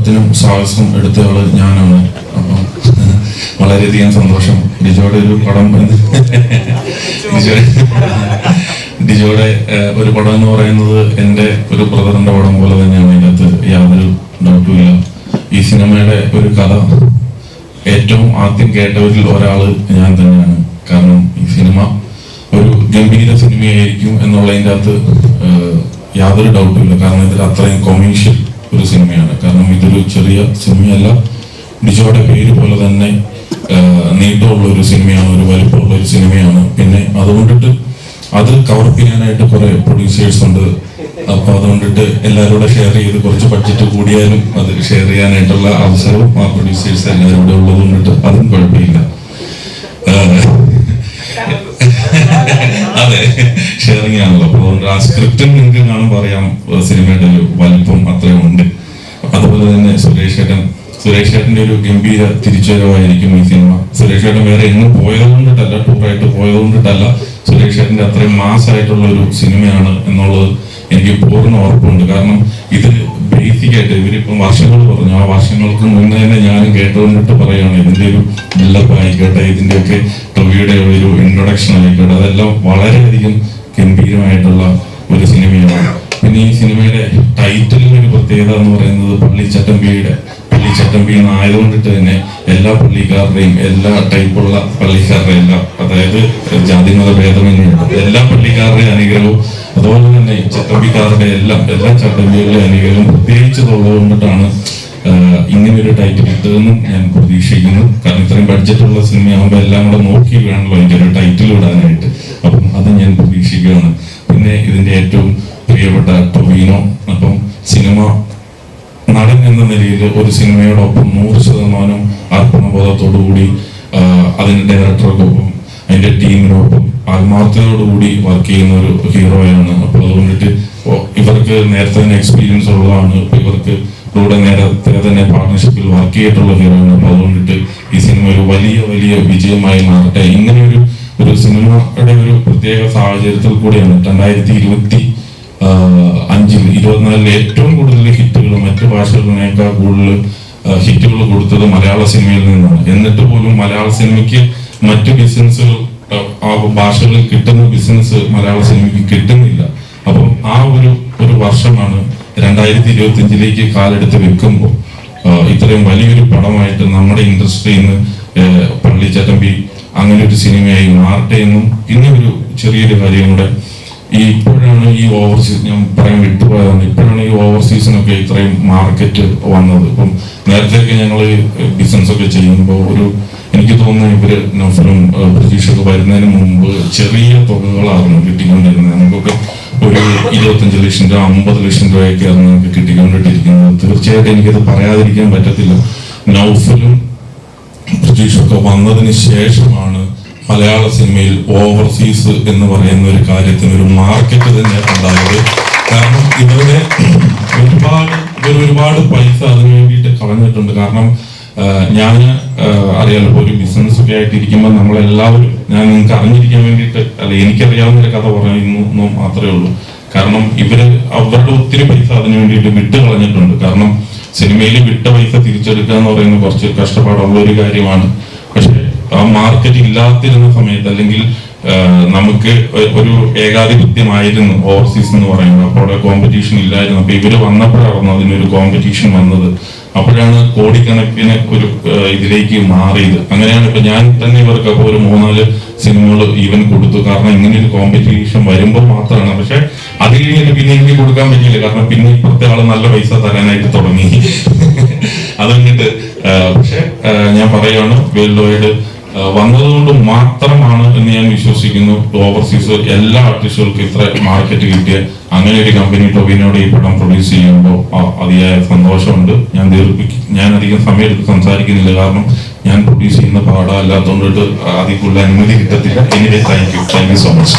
പടത്തിനും സാഹസം എടുത്ത ആള് ഞാനാണ്. അപ്പം വളരെയധികം സന്തോഷം. ഡിജോയുടെ ഒരു പടം ഡിജോയുടെ ഒരു പടം എന്ന് പറയുന്നത് എൻ്റെ ഒരു ബ്രദറിന്റെ പടം പോലെ തന്നെയാണ്. അതിനകത്ത് യാതൊരു ഡൗട്ടും ഇല്ല. ഈ സിനിമയുടെ ഒരു കഥ ഏറ്റവും ആദ്യം കേട്ടവരിൽ ഒരാള് ഞാൻ തന്നെയാണ്. കാരണം ഈ സിനിമ ഒരു ഗംഭീര സിനിമയായിരിക്കും എന്നുള്ളതിൻ്റെ അകത്ത് യാതൊരു ഡൗട്ടും ഇല്ല. കാരണം ഇതിൽ അത്രയും കൊമേഴ്ഷ്യൽ ഒരു സിനിമയാണ്. കാരണം ഇതൊരു ചെറിയ സിനിമയല്ല. ഡിജോയുടെ പേര് പോലെ തന്നെ നീട്ടമുള്ള ഒരു സിനിമയാണ്, ഒരു വലിപ്പമുള്ള ഒരു സിനിമയാണ്. പിന്നെ അതുകൊണ്ടിട്ട് അത് കവർ ചെയ്യാനായിട്ട് കുറെ പ്രൊഡ്യൂസേഴ്സ് ഉണ്ട്. അപ്പൊ അതുകൊണ്ടിട്ട് എല്ലാവരോടും ഷെയർ ചെയ്ത് കുറച്ച് ബഡ്ജറ്റ് കൂടിയാലും അത് ഷെയർ ചെയ്യാനായിട്ടുള്ള അവസരവും ആ പ്രൊഡ്യൂസേഴ്സ് എല്ലാവരും കൂടെ ഉള്ളത് കൊണ്ടിട്ട് അതും കുഴപ്പമില്ല. അതെ, ഷെയറിങ് ആണല്ലോ. അപ്പൊ അതുകൊണ്ട് ആ സ്ക്രിപ്റ്റും നിങ്ങൾക്ക് കാണുമ്പോൾ അറിയാം സിനിമയുടെ ഒരു വലിപ്പം അത്രയും ഉണ്ട്. അതുപോലെ തന്നെ സുരേഷ് ചേട്ടന്റെ ഒരു ഗംഭീര തിരിച്ചുവരവായിരിക്കും ഈ സിനിമ. സുരേഷ് ചേട്ടൻ വേറെ എങ്ങും പോയത് കൊണ്ടിട്ടല്ല, ടൂറായിട്ട് പോയത് കൊണ്ടിട്ടല്ല, സുരേഷ് ചേട്ടന്റെ അത്രയും മാസമായിട്ടുള്ള ഒരു സിനിമയാണ് എന്നുള്ളത് എനിക്ക് പൂർണ്ണ ഉറപ്പുണ്ട്. കാരണം ഇത് ബേസിക് ആയിട്ട് ഇവരിപ്പം വർഷങ്ങൾ പറഞ്ഞു, ആ വർഷങ്ങൾക്ക് മുന്നേ തന്നെ ഞാനും കേട്ടുകൊണ്ടിട്ട് പറയുകയാണ്. ഇതിന്റെ ഒരു ബിൽഡപ്പ് ആയിക്കോട്ടെ, ഇതിന്റെയൊക്കെ ടൊവിയുടെ ഒരു ഇൻട്രൊഡക്ഷൻ ആയിക്കോട്ടെ, അതെല്ലാം വളരെയധികം ഗംഭീരമായിട്ടുള്ള ഒരു സിനിമയാണ്. പിന്നെ ഈ സിനിമയുടെ ടൈറ്റിലിന് ഒരു പ്രത്യേകത എന്ന് പറയുന്നത് പള്ളിച്ചട്ടമ്പി ആയതുകൊണ്ടിട്ട് തന്നെ എല്ലാ പള്ളിക്കാരുടെയും, എല്ലാ ടൈപ്പുള്ള പള്ളിക്കാരുടെയും എല്ലാം, അതായത് ജാതിമത ഭേദമന്യുണ്ട്, എല്ലാ പള്ളിക്കാരുടെയും അനുഗ്രഹവും അതുപോലെ തന്നെ ചട്ടമ്പിക്കാരുടെ എല്ലാ ചട്ടമ്പികളുടെ അനുഗ്രഹവും പ്രത്യേകിച്ചതുള്ളത് കൊണ്ടിട്ടാണ് ഇങ്ങനെ ഒരു ടൈറ്റിൽ ഇട്ടതെന്നും ഞാൻ പ്രതീക്ഷിക്കുന്നു. കാരണം ഇത്രയും ബഡ്ജറ്റുള്ള സിനിമയാകുമ്പോൾ എല്ലാം കൂടെ നോക്കി വേണമല്ലോ അതിന്റെ ഒരു ടൈറ്റിൽ ഇടാനായിട്ട്. അപ്പം അത് ഞാൻ പ്രതീക്ഷിക്കുകയാണ്. പിന്നെ ഇതിന്റെ ഏറ്റവും പ്രിയപ്പെട്ട ടൊവിനോ. അപ്പം സിനിമ നടൻ എന്ന നിലയിൽ ഒരു സിനിമയോടൊപ്പം 100% അർപ്പണബോധത്തോടുകൂടി അതിന്റെ ഡയറക്ടർക്കൊപ്പം അതിന്റെ ടീമിനൊപ്പം ആത്മാർത്ഥതയോടുകൂടി വർക്ക് ചെയ്യുന്ന ഒരു ഹീറോയാണ്. അപ്പൊ അതുകൊണ്ടിട്ട് ഇവർക്ക് നേരത്തെ തന്നെ എക്സ്പീരിയൻസ് ഉള്ളതാണ്. ഇവർക്ക് കൂടെ നേരത്തെ തന്നെ പാർട്ണർഷിപ്പിൽ വർക്ക് ചെയ്തിട്ടുള്ള ഹീറോയാണ്. അപ്പൊ അതുകൊണ്ടിട്ട് ഈ സിനിമ ഒരു വലിയ വിജയമായി മാറട്ടെ. ഇങ്ങനെ ഒരു സിനിമയുടെ ഒരു പ്രത്യേക സാഹചര്യത്തിൽ കൂടിയാണ് 2024 ഏറ്റവും കൂടുതൽ ഹിറ്റുകൾ മറ്റു ഭാഷകളിനേക്കാൾ കൂടുതൽ ഹിറ്റുകൾ കൊടുത്തത് മലയാള സിനിമയിൽ നിന്നാണ്. എന്നിട്ട് പോലും മലയാള സിനിമയ്ക്ക് മറ്റു ബിസിനസ്സുകൾ ആ ഭാഷകളിൽ കിട്ടുന്ന ബിസിനസ് മലയാള സിനിമയ്ക്ക് കിട്ടുന്നില്ല. അപ്പം ആ ഒരു വർഷമാണ് 2025 കാലെടുത്ത് വെക്കുമ്പോൾ ഇത്രയും വലിയൊരു പടമായിട്ട് നമ്മുടെ ഇൻഡസ്ട്രിയിൽ നിന്ന് പള്ളിച്ചട്ടമ്പി അങ്ങനെ ഒരു സിനിമയായി മാറട്ടെ എന്നും. പിന്നെ ഒരു ചെറിയൊരു കാര്യം കൂടെ, ഇപ്പോഴാണ് ഈ ഓവർസീസ്, ഞാൻ പറയാൻ വിട്ടുപോയതാണ്, ഇപ്പോഴാണ് ഈ ഓവർസീസിനൊക്കെ ഇത്രയും മാർക്കറ്റ് വന്നത്. ഇപ്പം നേരത്തെയൊക്കെ ഞങ്ങൾ ബിസിനസ് ഒക്കെ ചെയ്യുമ്പോൾ എനിക്ക് തോന്നുന്നു ഇവര് നൗഫലും പ്രതീക്ഷയൊക്കെ വരുന്നതിന് മുമ്പ് ചെറിയ തുകകളായിരുന്നു കിട്ടിക്കൊണ്ടിരുന്നത്. നമുക്കൊക്കെ ഒരു 25 ലക്ഷം രൂപ 50 ലക്ഷം രൂപയൊക്കെയാണ് നമുക്ക് കിട്ടിക്കൊണ്ടിട്ടിരിക്കുന്നത്. തീർച്ചയായിട്ടും എനിക്കത് പറയാതിരിക്കാൻ പറ്റത്തില്ല. നൗഫലും പ്രതീക്ഷയൊക്കെ വന്നതിന് ശേഷമാണ് മലയാള സിനിമയിൽ ഓവർസീസ് എന്ന് പറയുന്ന ഒരു കാര്യത്തിന് ഒരു മാർക്കറ്റ് തന്നെ ഉണ്ടായത്. കാരണം ഇവരുടെ ഒരുപാട് പൈസ അതിനു വേണ്ടിയിട്ട് കളഞ്ഞിട്ടുണ്ട്. കാരണം ഞാൻ അറിയാലോ, ഒരു ബിസിനസ് ഒക്കെ ആയിട്ട് ഇരിക്കുമ്പോൾ നമ്മളെല്ലാവരും, ഞാൻ നിങ്ങൾക്ക് അറിഞ്ഞിരിക്കാൻ വേണ്ടിയിട്ട് അല്ല, എനിക്കറിയാവുന്ന ഒരു കഥ പറയുന്നു മാത്രമേ ഉള്ളൂ. കാരണം അവരുടെ ഒത്തിരി പൈസ അതിനു വേണ്ടിയിട്ട് വിട്ട് കളഞ്ഞിട്ടുണ്ട്. കാരണം സിനിമയിൽ വിട്ട പൈസ തിരിച്ചെടുക്കുക എന്ന് പറയുന്നത് കുറച്ച് കഷ്ടപ്പാടുള്ള ഒരു കാര്യമാണ്. പക്ഷെ ആ മാർക്കറ്റ് ഇല്ലാത്തിരുന്ന സമയത്ത്, അല്ലെങ്കിൽ നമുക്ക് ഒരു ഏകാധിപത്യമായിരുന്നു ഓവർസീസ് എന്ന് പറയുന്നത്. അപ്പോൾ അവിടെ കോമ്പറ്റീഷൻ ഇല്ലായിരുന്നു. അപ്പൊ ഇവര് വന്നപ്പോഴായിരുന്നു അതിനൊരു കോമ്പറ്റീഷൻ വന്നത്. അപ്പോഴാണ് കോടിക്കണക്കിന് ഒരു ഇതിലേക്ക് മാറിയത്. അങ്ങനെയാണ് ഇപ്പൊ ഞാൻ തന്നെ ഇവർക്ക് അപ്പോൾ ഒരു 3-4 സിനിമകൾ ഈവൻ കൊടുത്തു. കാരണം ഇങ്ങനെ ഒരു കോമ്പറ്റീഷൻ വരുമ്പോൾ മാത്രമാണ്. പക്ഷെ അത് കഴിഞ്ഞിട്ട് പിന്നെ എനിക്ക് കൊടുക്കാൻ പറ്റില്ല. കാരണം പിന്നെ ഇപ്പോഴത്തെ ആള് നല്ല പൈസ തരാനായിട്ട് തുടങ്ങി. അതുകൊണ്ടിട്ട് പക്ഷെ ഞാൻ പറയുകയാണ്, വേൾഡ് വൈഡ് വന്നതുകൊണ്ട് മാത്രമാണ് എന്ന് ഞാൻ വിശ്വസിക്കുന്നു ഓവർസീസ് എല്ലാ ആർട്ടിസ്റ്റുകൾക്കും ഇത്ര മാർക്കറ്റ് കിട്ടിയ അങ്ങനെ ഒരു കമ്പനി ടൊവിനോട് ഈ പടം പ്രൊഡ്യൂസ് ചെയ്യുമ്പോൾ അതിയായ സന്തോഷമുണ്ട്. ഞാൻ അധികം സമയം എടുത്ത് സംസാരിക്കുന്നില്ല. കാരണം ഞാൻ പ്രൊഡ്യൂസ് ചെയ്യുന്ന പാടം അല്ലാത്തതുകൊണ്ടിട്ട് അതിൽ കൂടുതൽ അനുമതി കിട്ടത്തില്ല. Anyway thank you so much.